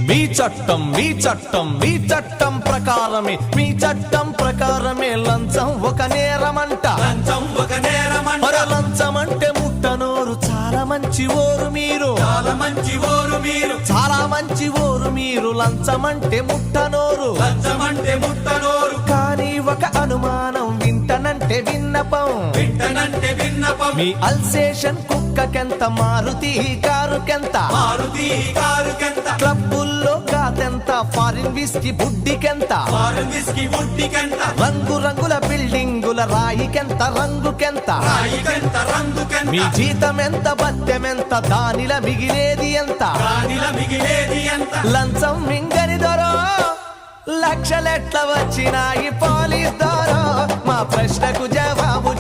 మీ చట్టం మీ చట్టం మీ చట్టం ప్రకారమే మీ చట్టం ప్రకారమే లంచం ఒక నేరమంట లంచం ఒక నేరమంట లంచం అంటే ముట్టనోరు చాలా మంచి ఓరు మీరు చాలా మంచి ఓరు మీరు చాలా మంచి ఓరు మీరు లంచం అంటే ముట్టనోరు లంచం అంటే ముట్టనోరు కానీ ఒక అనుమానం వింటనంటే విన్నపం వింటనంటే విన్నపం మీ అల్సేషన్ కుక్కకెంత మారుతి కారుకెంత మారుతి కారుకెంత క్లబ్బుల్లో కాదెంత ఫారిన్ విస్కీ బుడ్డికెంత ఫారెన్ విస్కీ బుడ్డికెంత రంగు రంగుల బిల్డింగుల రాయికెంత రంగుకెంత రాయికెంత రంగుకెంత మీ జీతం ఎంత బత్తెమెంత దానిల మిగిలేది ఎంత రాణిల మిగిలేది ఎంత లంచం మింగని దొరో లక్షలెట్ల వచ్చినాయి పోలీస్ దొరో మా ప్రశ్నకు జవాబు